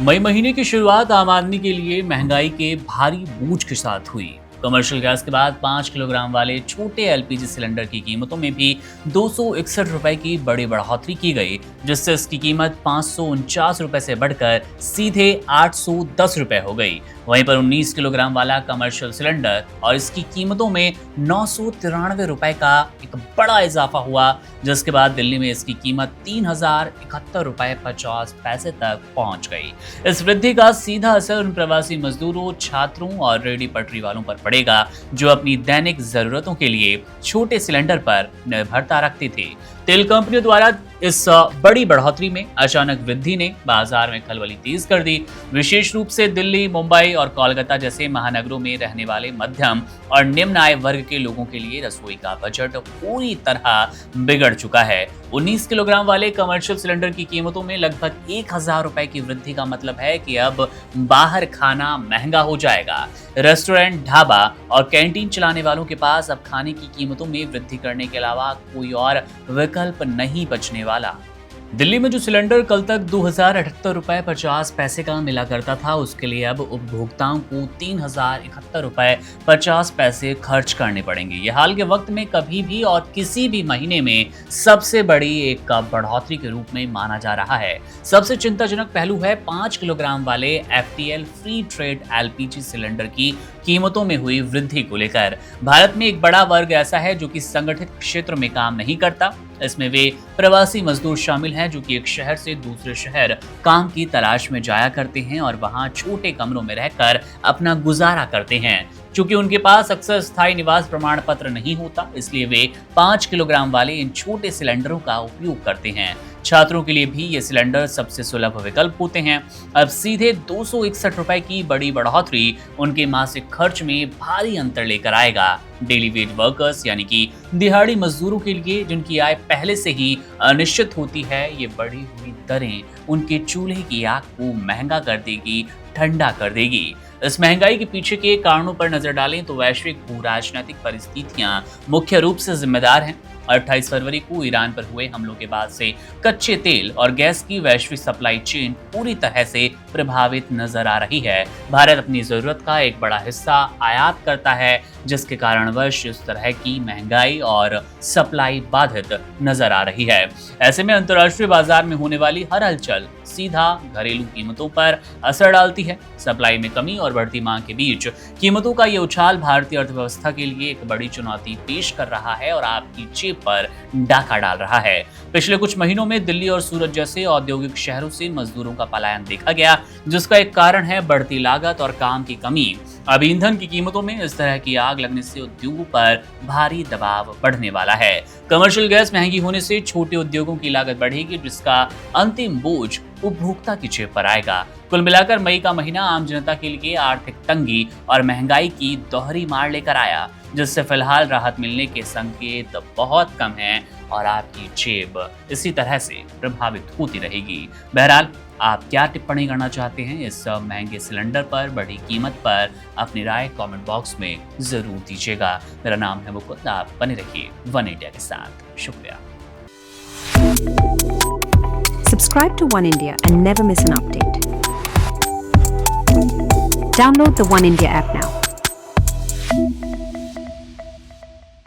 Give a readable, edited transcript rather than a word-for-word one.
मई महीने की शुरुआत आम आदमी के लिए महंगाई के भारी बूझ के साथ हुई। कमर्शियल गैस के बाद 5 किलोग्राम वाले छोटे एलपीजी सिलेंडर की कीमतों में भी 261 रुपए की बड़ी बढ़ोतरी की गई, जिससे इसकी कीमत 549 रुपए से बढ़कर सीधे 810 रुपए हो गई। वहीं पर 19 किलोग्राम वाला कमर्शियल सिलेंडर और इसकी कीमतों में 993 रुपए का एक बड़ा इजाफा हुआ, जिसके बाद दिल्ली में इसकी कीमत 3071 रुपए 50 पैसे तक पहुंच गई। इस वृद्धि का सीधा असर उन प्रवासी मजदूरों, छात्रों और रेहड़ी पटरी वालों पर पड़ेगा, जो अपनी दैनिक जरूरतों के लिए छोटे सिलेंडर पर निर्भरता रखते थे। तेल कंपनियों द्वारा इस बड़ी बढ़ोतरी में अचानक वृद्धि ने बाजार में खलबली तेज कर दी। विशेष रूप से दिल्ली, मुंबई और कोलकाता जैसे महानगरों में रहने वाले मध्यम और निम्न आय वर्ग के लोगों के लिए रसोई का बजट पूरी तरह बिगड़ चुका है। 19 किलोग्राम वाले कमर्शियल सिलेंडर की कीमतों में लगभग 1000 रुपए की वृद्धि का मतलब है कि अब बाहर खाना महंगा हो जाएगा। रेस्टोरेंट, ढाबा और कैंटीन चलाने वालों के पास अब खाने की कीमतों में वृद्धि करने के अलावा कोई और विकल्प नहीं बचने वाला। दिल्ली में जो सिलेंडर कल तक 2078 रुपए 50 पैसे का मिला करता था, उसके लिए अब उपभोक्ताओं को 3071 रुपए 50 पैसे खर्च करने पड़ेंगे। ये हाल के वक्त में कभी भी और किसी भी महीने में सबसे बड़ी एक बढ़ोतरी के रूप में माना जा रहा है। सबसे चिंताजनक पहलू है 5 किलोग्राम वाले FTL free trade LPG cylinder की कीमतों में हुई वृद्धि को लेकर। भारत में एक बड़ा वर्ग ऐसा है जो कि संगठित क्षेत्र में काम नहीं करता। इसमें वे प्रवासी मजदूर शामिल हैं जो कि एक शहर से दूसरे शहर काम की तलाश में जाया करते हैं और वहां छोटे कमरों में रहकर अपना गुजारा करते हैं। चूंकि उनके पास अक्सर स्थायी निवास प्रमाण पत्र नहीं होता, इसलिए वे 5 किलोग्राम वाले इन छोटे सिलेंडरों का उपयोग करते हैं। छात्रों के लिए भी ये सिलेंडर सबसे सुलभ विकल्प होते हैं। अब सीधे 261 रुपए की बड़ी बढ़ोतरी उनके मासिक खर्च में भारी अंतर लेकर आएगा। डेली वेज वर्कर्स यानी कि दिहाड़ी मजदूरों के लिए, जिनकी आय पहले से ही अनिश्चित होती है, ये बढ़ी हुई दरें उनके चूल्हे की आग को महंगा कर देगी, ठंडा कर देगी। इस महंगाई के पीछे के कारणों पर नजर डालें तो वैश्विक भू राजनीतिक परिस्थितियां मुख्य रूप से जिम्मेदार हैं। 28 फरवरी को ईरान पर हुए हमलों के बाद से कच्चे तेल और गैस की वैश्विक सप्लाई चेन पूरी तरह से प्रभावित नजर आ रही है। भारत अपनी जरूरत का एक बड़ा हिस्सा आयात करता है, जिसके कारणवश इस तरह की महंगाई और सप्लाई बाधित नजर आ रही है। ऐसे में अंतर्राष्ट्रीय बाजार में होने वाली हर हलचल सीधा घरेलू कीमतों पर असर डालती है। सप्लाई में कमी और बढ़ती मांग के बीच कीमतों का ये उछाल भारतीय अर्थव्यवस्था के लिए एक बड़ी चुनौती पेश कर रहा है और आपकी जेब पर डाका डाल रहा है। पिछले कुछ महीनों में दिल्ली और सूरत जैसे औद्योगिक शहरों से मजदूरों का पलायन देखा गया, जिसका एक कारण है बढ़ती लागत और काम की कमी। अब ईंधन की कीमतों में इस तरह की आग लगने से उद्योगों पर भारी दबाव बढ़ने वाला है। कमर्शियल गैस महंगी होने से छोटे उद्योगों की लागत बढ़ेगी, जिसका अंतिम बोझ उपभोक्ता की जेब पर आएगा। कुल मिलाकर मई का महीना आम जनता के लिए आर्थिक तंगी और महंगाई की दोहरी मार लेकर आया, जिससे फिलहाल राहत मिलने के संकेत बहुत कम हैं और आपकी जेब इसी तरह से प्रभावित होती रहेगी। बहरहाल, आप क्या टिप्पणी करना चाहते हैं इस महंगे सिलेंडर पर, बढ़ी कीमत पर? अपनी राय कमेंट बॉक्स में जरूर दीजिएगा। मेरा नाम है मुकुंद, आप बने रहिए वन इंडिया के साथ। शुक्रिया। Subscribe to One India and never miss an update. Download the One India app now.